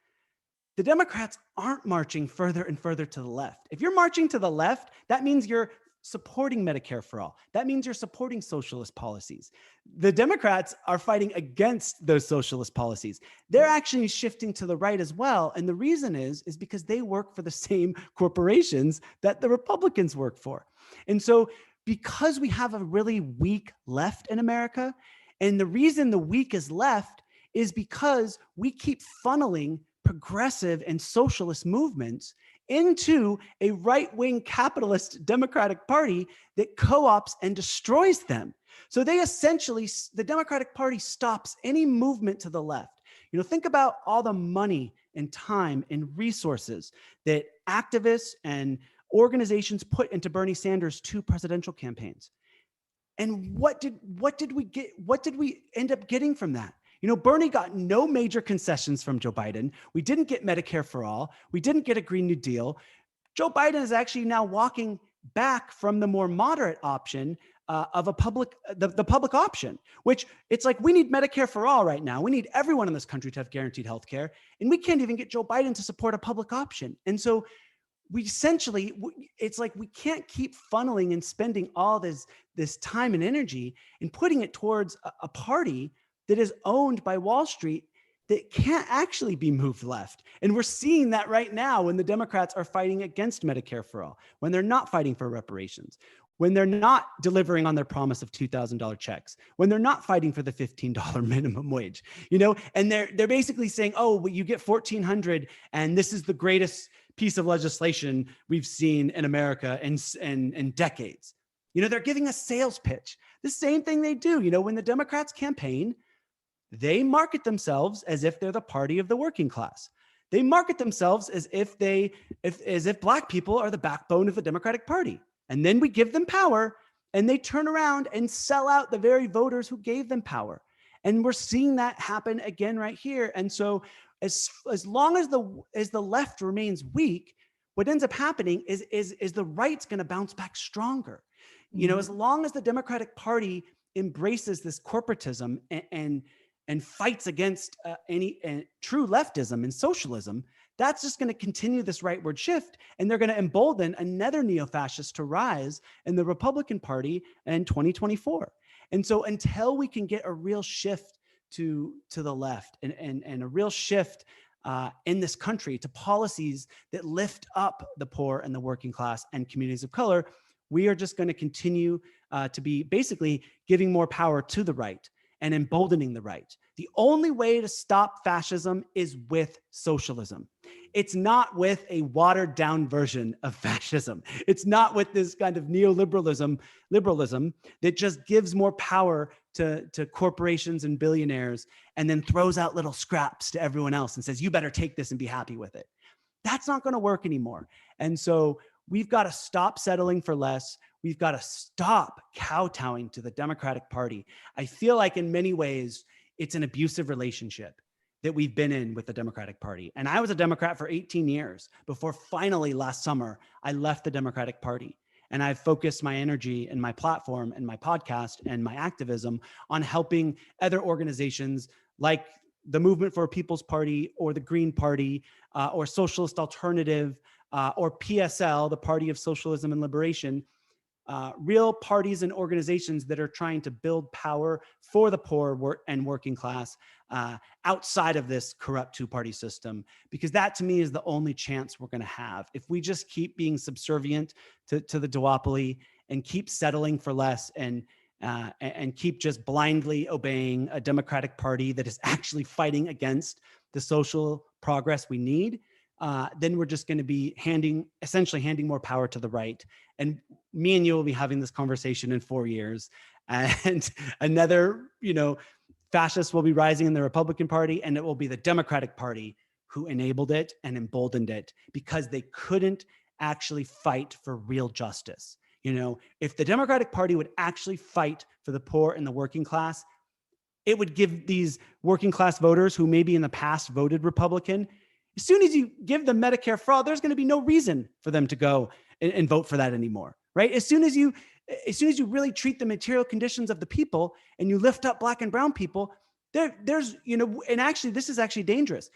[SPEAKER 2] the Democrats aren't marching further and further to the left. If you're marching to the left, that means you're supporting Medicare for all. That means you're supporting socialist policies. The Democrats are fighting against those socialist policies. They're actually shifting to the right as well. And the reason is because they work for the same corporations that the Republicans work for. And so because we have a really weak left in America, and the reason the weak is left is because we keep funneling progressive and socialist movements into a right-wing capitalist Democratic Party that co-ops and destroys them. So the Democratic Party stops any movement to the left. Think about all the money and time and resources that activists and organizations put into Bernie Sanders' 2 presidential campaigns. And what did we get? What did we end up getting from that? Bernie got no major concessions from Joe Biden. We didn't get Medicare for all. We didn't get a Green New Deal. Joe Biden is actually now walking back from the more moderate option of the public option, which it's like we need Medicare for all right now. We need everyone in this country to have guaranteed health care. And we can't even get Joe Biden to support a public option. And so it's like we can't keep funneling and spending all this time and energy and putting it towards a party that is owned by Wall Street that can't actually be moved left. And we're seeing that right now when the Democrats are fighting against Medicare for all, when they're not fighting for reparations, when they're not delivering on their promise of $2,000 checks, when they're not fighting for the $15 minimum wage, and they're basically saying, oh, well, you get $1,400 and this is the greatest piece of legislation we've seen in America in decades. They're giving a sales pitch. The same thing they do, when the Democrats campaign, they market themselves as if they're the party of the working class. They market themselves as if Black people are the backbone of the Democratic Party. And then we give them power and they turn around and sell out the very voters who gave them power. And we're seeing that happen again right here. And so as long as the left remains weak, what ends up happening is the right's going to bounce back stronger. As long as the Democratic Party embraces this corporatism and fights against any true leftism and socialism, that's just going to continue this rightward shift, and they're going to embolden another neo-fascist to rise in the Republican Party in 2024. And so until we can get a real shift to the left and a real shift in this country to policies that lift up the poor and the working class and communities of color, we are just going to continue to be basically giving more power to the right and emboldening the right. The only way to stop fascism is with socialism. It's not with a watered down version of fascism. It's not with this kind of neoliberalism that just gives more power to corporations and billionaires and then throws out little scraps to everyone else and says, you better take this and be happy with it. That's not going to work anymore. And so we've got to stop settling for less. We've got to stop kowtowing to the Democratic Party. I feel like in many ways, it's an abusive relationship that we've been in with the Democratic Party. And I was a Democrat for 18 years before finally last summer, I left the Democratic Party. And I've focused my energy and my platform and my podcast and my activism on helping other organizations like the Movement for a People's Party or the Green Party or Socialist Alternative or PSL, the Party of Socialism and Liberation, real parties and organizations that are trying to build power for the poor and working class outside of this corrupt two-party system, because that to me is the only chance we're going to have. If we just keep being subservient to the duopoly and keep settling for less and keep just blindly obeying a Democratic Party that is actually fighting against the social progress we need, then we're just going to be essentially handing more power to the right. And me and you will be having this conversation in 4 years, and another, fascist will be rising in the Republican Party, and it will be the Democratic Party who enabled it and emboldened it because they couldn't actually fight for real justice. If the Democratic Party would actually fight for the poor and the working class, it would give these working class voters who maybe in the past voted Republican, as soon as you give them Medicare for all, there's going to be no reason for them to go and vote for that anymore, right? As soon as you really treat the material conditions of the people and you lift up Black and brown people, there's, and actually, this is actually dangerous.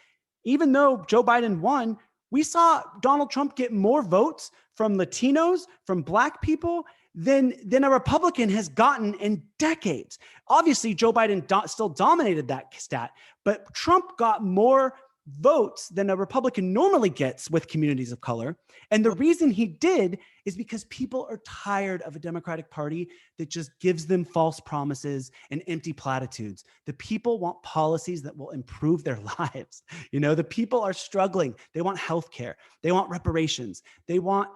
[SPEAKER 2] Even though Joe Biden won, we saw Donald Trump get more votes from Latinos, from Black people than a Republican has gotten in decades. Obviously, Joe Biden still dominated that stat, but Trump got more votes than a Republican normally gets with communities of color. And the reason he did is because people are tired of a Democratic Party that just gives them false promises and empty platitudes. The people want policies that will improve their lives. The people are struggling. They want healthcare. They want reparations. They want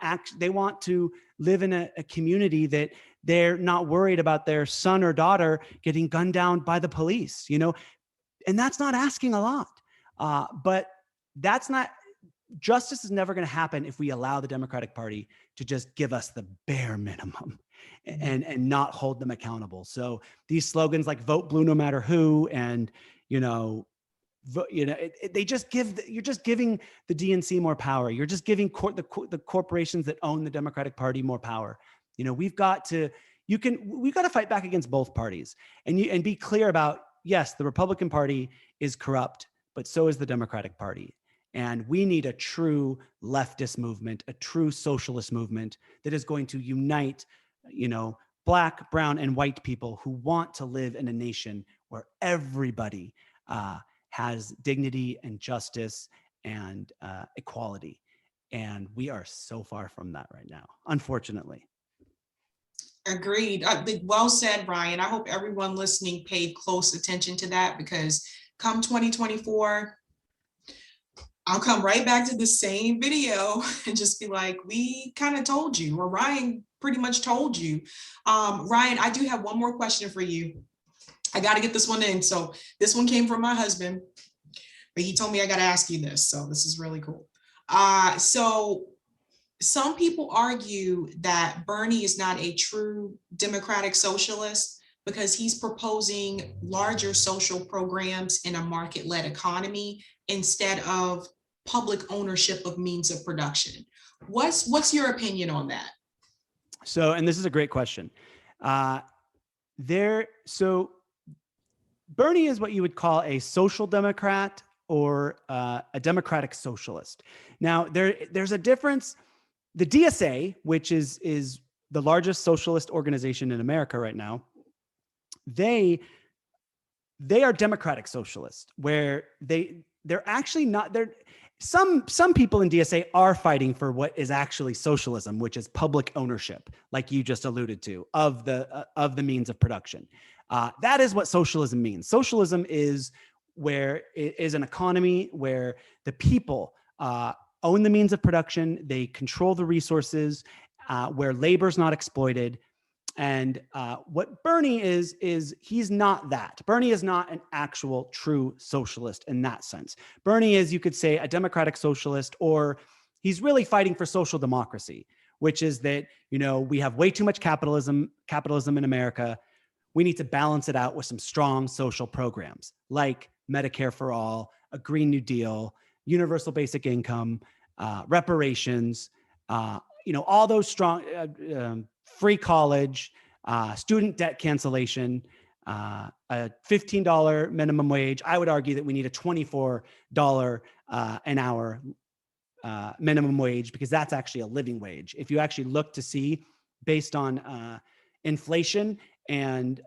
[SPEAKER 2] to live in a community that they're not worried about their son or daughter getting gunned down by the police, and that's not asking a lot. But justice is never going to happen if we allow the Democratic Party to just give us the bare minimum and not hold them accountable. So these slogans like vote blue no matter who, and, you're just giving the DNC more power. You're just giving the corporations that own the Democratic Party more power. We've got to fight back against both parties and be clear about, yes, the Republican Party is corrupt, but so is the Democratic Party. And we need a true leftist movement, a true socialist movement that is going to unite, Black, brown, and white people who want to live in a nation where everybody has dignity and justice and equality. And we are so far from that right now, unfortunately.
[SPEAKER 1] Agreed. Well said, Ryan. I hope everyone listening paid close attention to that, because come 2024, I'll come right back to the same video and just be like, we kind of told you, or Ryan pretty much told you. Ryan, I do have one more question for you. I got to get this one in. So this one came from my husband, but he told me I got to ask you this. So this is really cool. So some people argue that Bernie is not a true democratic socialist because he's proposing larger social programs in a market-led economy instead of public ownership of means of production. What's your opinion on that?
[SPEAKER 2] So, and this is a great question. So Bernie is what you would call a social democrat or a democratic socialist. Now, there's a difference. The DSA, which is the largest socialist organization in America right now, they they are democratic socialists, where they're actually not. They're some people in DSA are fighting for what is actually socialism, which is public ownership, like you just alluded to, of the means of production. That is what socialism means. Socialism is where it is an economy where the people own the means of production, they control the resources, where labor is not exploited. And what Bernie is he's not that. Bernie is not an actual true socialist in that sense. Bernie is, you could say, a democratic socialist, or he's really fighting for social democracy, which is that, we have way too much capitalism in America. We need to balance it out with some strong social programs like Medicare for all, a Green New Deal, universal basic income, reparations, all those strong, free college, student debt cancellation, a $15 minimum wage. I would argue that we need a $24 an hour minimum wage, because that's actually a living wage. If you actually look to see, based on inflation and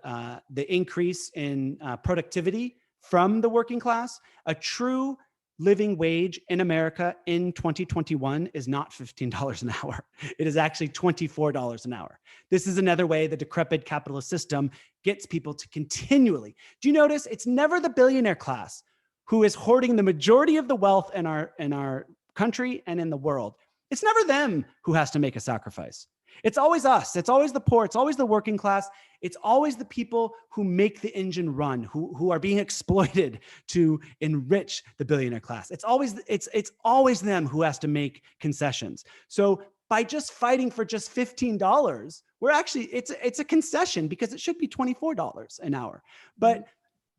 [SPEAKER 2] the increase in productivity from the working class, a true living wage in America in 2021 is not $15 an hour. It is actually $24 an hour. This is another way the decrepit capitalist system gets people to continually. Do you notice it's never the billionaire class who is hoarding the majority of the wealth in our country and in the world? It's never them who has to make a sacrifice. It's always us. It's always the poor. It's always the working class. It's always the people who make the engine run, who are being exploited to enrich the billionaire class. It's always them who has to make concessions. So by just fighting for just $15, we're actually, it's a concession, because it should be $24 an hour. But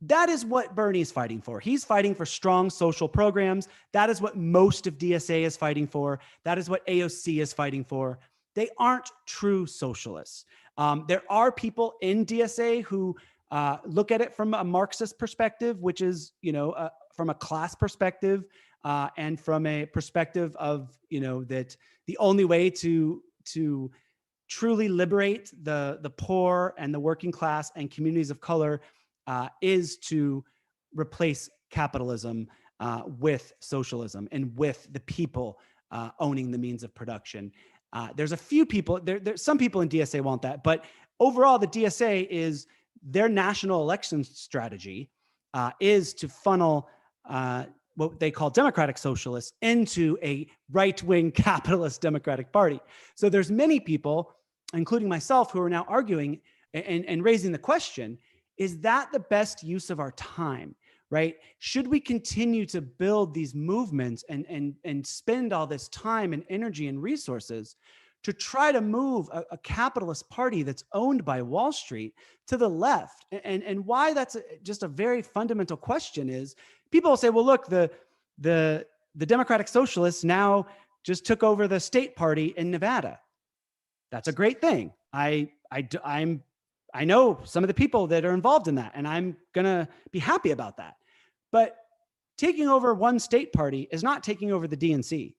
[SPEAKER 2] that is what Bernie is fighting for. He's fighting for strong social programs. That is what most of DSA is fighting for. That is what AOC is fighting for. They aren't true socialists. There are people in DSA who look at it from a Marxist perspective, which is, from a class perspective, and from a perspective of, that the only way to truly liberate the poor and the working class and communities of color is to replace capitalism with socialism and with the people owning the means of production. There's a few people, there's some people in DSA want that, but overall the DSA is their national election strategy is to funnel what they call democratic socialists into a right-wing capitalist Democratic Party. So there's many people, including myself, who are now arguing and raising the question, is that the best use of our time? Right? Should we continue to build these movements and spend all this time and energy and resources to try to move a capitalist party that's owned by Wall Street to the left? And why that's just a very fundamental question is, people will say, well, look, the Democratic Socialists now just took over the state party in Nevada. That's a great thing. I know some of the people that are involved in that, and I'm going to be happy about that. But taking over one state party is not taking over the DNC,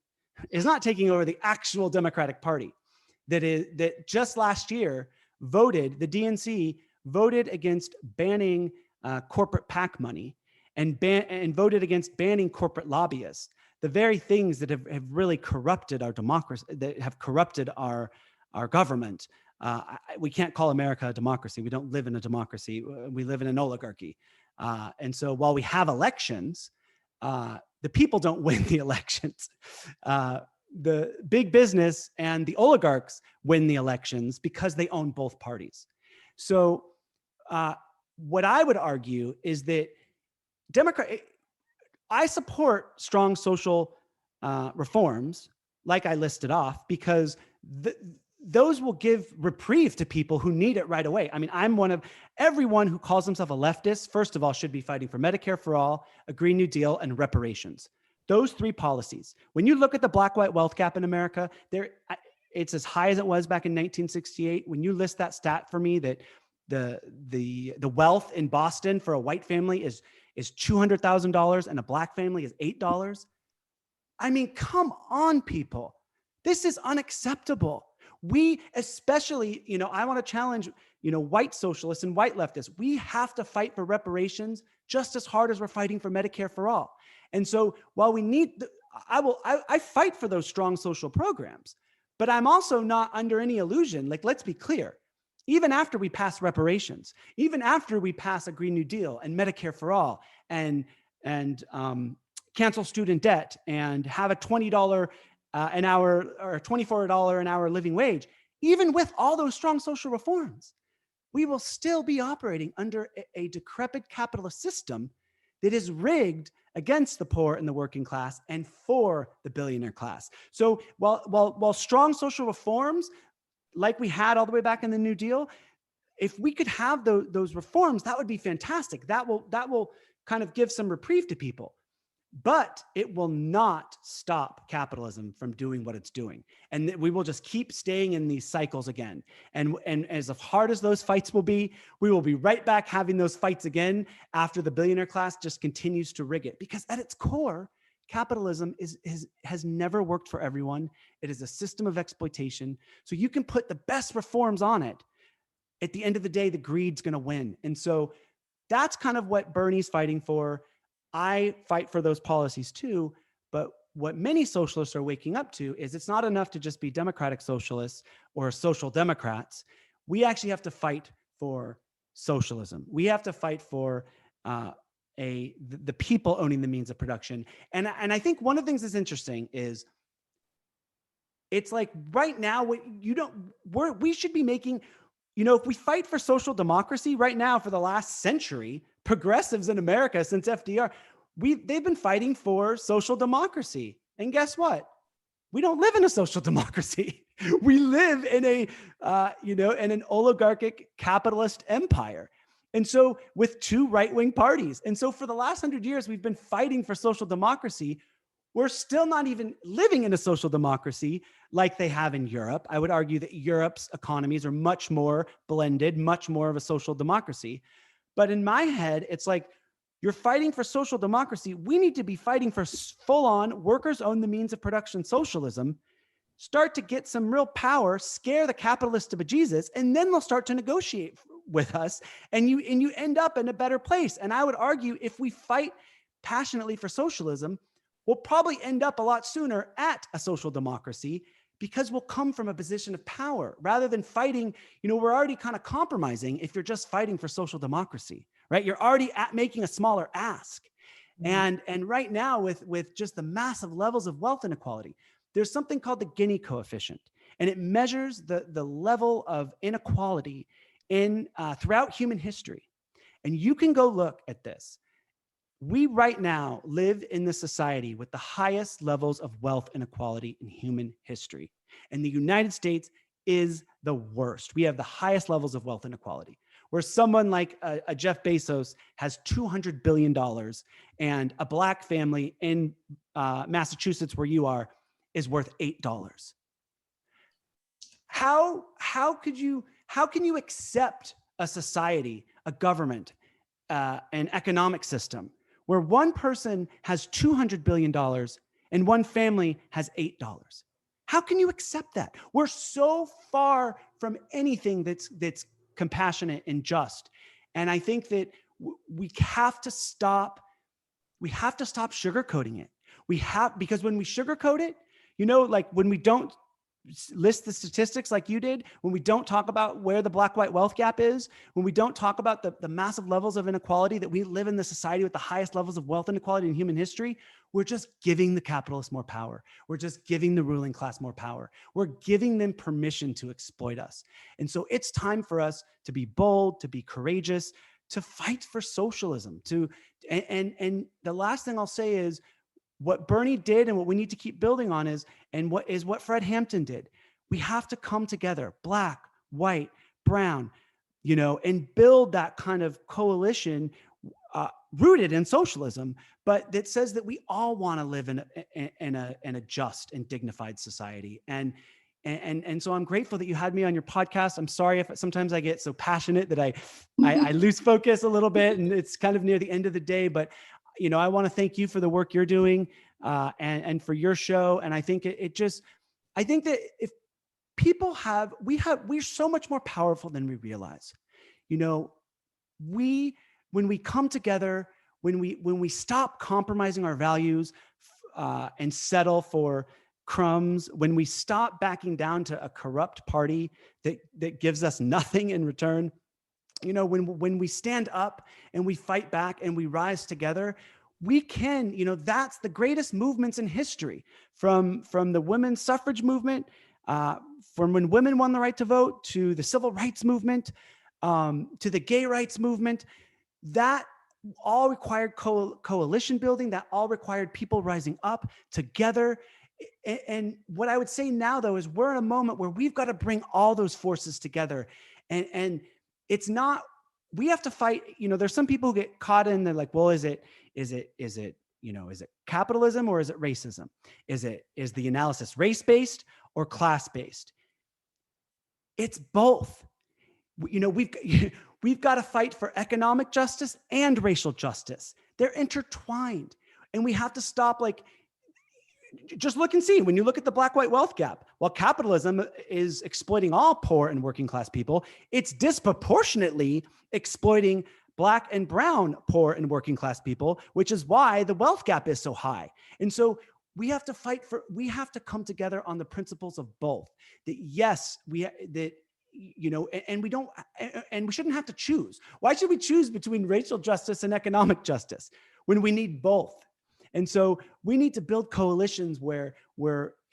[SPEAKER 2] is not taking over the actual Democratic Party that just last year the DNC voted against banning corporate PAC money and voted against banning corporate lobbyists, the very things that have really corrupted our democracy, that have corrupted our government. We can't call America a democracy. We don't live in a democracy. We live in an oligarchy. And so while we have elections, the people don't win the elections. The big business and the oligarchs win the elections because they own both parties. So what I would argue is that I support strong social reforms, like I listed off, because those will give reprieve to people who need it right away. I mean, everyone who calls himself a leftist, first of all, should be fighting for Medicare for all, a Green New Deal, and reparations. Those three policies. When you look at the black-white wealth gap in America, it's as high as it was back in 1968. When you list that stat for me, that the wealth in Boston for a white family is $200,000 and a black family is $8. I mean, come on, people. This is unacceptable. We especially, I want to challenge, white socialists and white leftists. We have to fight for reparations just as hard as we're fighting for Medicare for all. And so while we need, I fight for those strong social programs, but I'm also not under any illusion. Like, let's be clear. Even after we pass reparations, even after we pass a Green New Deal and Medicare for all and cancel student debt and have a $20 an hour or $24 an hour living wage, even with all those strong social reforms, we will still be operating under a decrepit capitalist system that is rigged against the poor and the working class and for the billionaire class. So while strong social reforms, like we had all the way back in the New Deal, if we could have those reforms, that would be fantastic. That will kind of give some reprieve to people. But it will not stop capitalism from doing what it's doing. And we will just keep staying in these cycles again. And as hard as those fights will be, we will be right back having those fights again after the billionaire class just continues to rig it. Because at its core, capitalism has never worked for everyone. It is a system of exploitation. So you can put the best reforms on it. At the end of the day, the greed's going to win. And so that's kind of what Bernie's fighting for. I fight for those policies too, but what many socialists are waking up to is it's not enough to just be democratic socialists or social democrats. We actually have to fight for socialism. We have to fight for the people owning the means of production. And I think one of the things that's interesting is it's like right now, we should be making, if we fight for social democracy right now for the last century, progressives in America since FDR, they've been fighting for social democracy. And guess what? We don't live in a social democracy. We live in in an oligarchic capitalist empire. And so with two right-wing parties. And so for the last 100 years, we've been fighting for social democracy. We're still not even living in a social democracy like they have in Europe. I would argue that Europe's economies are much more blended, much more of a social democracy. But in my head, it's like, you're fighting for social democracy. We need to be fighting for full-on workers own the means of production socialism, start to get some real power, scare the capitalists to bejesus, and then they'll start to negotiate with us, and you end up in a better place. And I would argue if we fight passionately for socialism, we'll probably end up a lot sooner at a social democracy because we'll come from a position of power rather than fighting. We're already kind of compromising if you're just fighting for social democracy, right? You're already making a smaller ask. Mm-hmm. And right now with just the massive levels of wealth inequality, there's something called the Guinea Coefficient, and it measures the level of inequality in throughout human history. And you can go look at this. We right now live in the society with the highest levels of wealth inequality in human history. And the United States is the worst. We have the highest levels of wealth inequality, where someone like a Jeff Bezos has $200 billion and a Black family in Massachusetts, where you are, is worth $8. How can you accept a society, a government, an economic system where one person has $200 billion and one family has $8? How can you accept that? We're so far from anything that's compassionate and just. And I think that we have to stop sugarcoating it. Because when we sugarcoat it, like when we don't list the statistics like you did, when we don't talk about where the black-white wealth gap is, when we don't talk about the massive levels of inequality, that we live in the society with the highest levels of wealth inequality in human history, we're just giving the capitalists more power. We're just giving the ruling class more power. We're giving them permission to exploit us. And so it's time for us to be bold, to be courageous, to fight for socialism. And the last thing I'll say is, what Bernie did and what we need to keep building on is what Fred Hampton did. We have to come together, Black, white, brown, and build that kind of coalition rooted in socialism, but that says that we all want to live in a just and dignified society. And so I'm grateful that you had me on your podcast. I'm sorry if sometimes I get so passionate that I lose focus a little bit, and it's kind of near the end of the day, but I want to thank you for the work you're doing and for your show. And I think I think that we're so much more powerful than we realize. You know, when we come together, when we stop compromising our values and settle for crumbs, when we stop backing down to a corrupt party that gives us nothing in return, you know, when we stand up and we fight back and we rise together, we can, you know, that's the greatest movements in history, from the women's suffrage movement, from when women won the right to vote, to the civil rights movement, to the gay rights movement. That all required coalition building, that all required people rising up together. And what I would say now, though, is we're in a moment where we've got to bring all those forces together. And it's not, we have to fight, you know, there's some people who get caught in, they're like, well, is it, you know, is it capitalism or is it racism? Is the analysis race-based or class-based? It's both. You know, we've got to fight for economic justice and racial justice. They're intertwined. And we have to stop, like, just look and see. When you look at the black-white wealth gap, while capitalism is exploiting all poor and working class people, it's disproportionately exploiting Black and brown poor and working class people, which is why the wealth gap is so high. And so we have to come together on the principles of both. That yes, you know, and we shouldn't have to choose. Why should we choose between racial justice and economic justice when we need both? And so we need to build coalitions where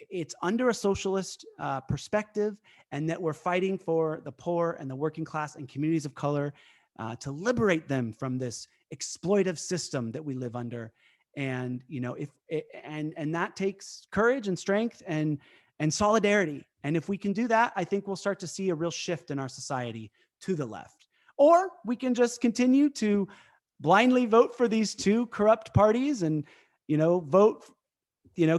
[SPEAKER 2] it's under a socialist perspective, and that we're fighting for the poor and the working class and communities of color, to liberate them from this exploitive system that we live under. And, you know, and that takes courage and strength and solidarity. And if we can do that, I think we'll start to see a real shift in our society to the left. Or we can just continue to blindly vote for these two corrupt parties and, you know,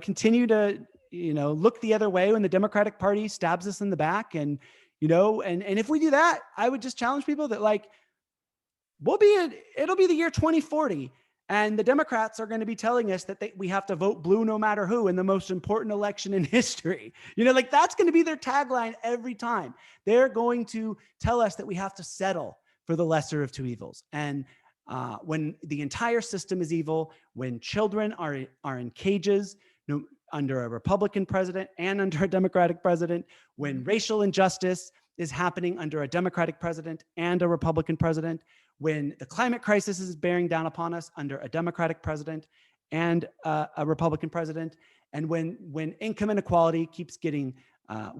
[SPEAKER 2] continue to, you know, look the other way when the Democratic Party stabs us in the back. And, you know, and if we do that, I would just challenge people that, like, it'll be the year 2040. And the Democrats are going to be telling us that we have to vote blue no matter who in the most important election in history. You know, like, that's going to be their tagline every time. They're going to tell us that we have to settle for the lesser of two evils. And when the entire system is evil, when children are in cages, under a Republican president and under a Democratic president, when racial injustice is happening under a Democratic president and a Republican president, when the climate crisis is bearing down upon us under a Democratic president and a Republican president, and when income inequality keeps getting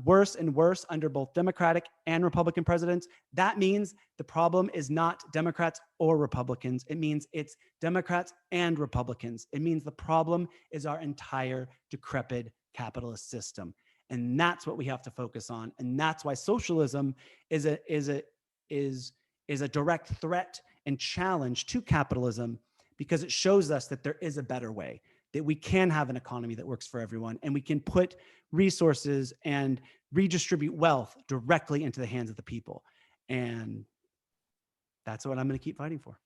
[SPEAKER 2] worse and worse under both Democratic and Republican presidents, that means the problem is not Democrats or Republicans. It means it's Democrats and Republicans. It means the problem is our entire decrepit capitalist system. And that's what we have to focus on. And that's why socialism is a direct threat and challenge to capitalism, because it shows us that there is a better way, that we can have an economy that works for everyone, and we can put resources and redistribute wealth directly into the hands of the people. And that's what I'm going to keep fighting for.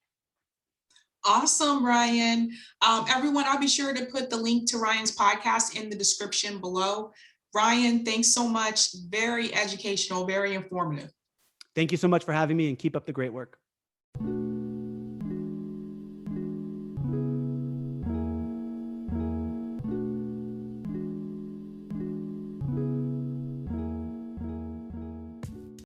[SPEAKER 1] Awesome, Ryan. Everyone, I'll be sure to put the link to Ryan's podcast in the description below. Ryan, thanks so much. Very educational, very informative.
[SPEAKER 2] Thank you so much for having me, and keep up the great work.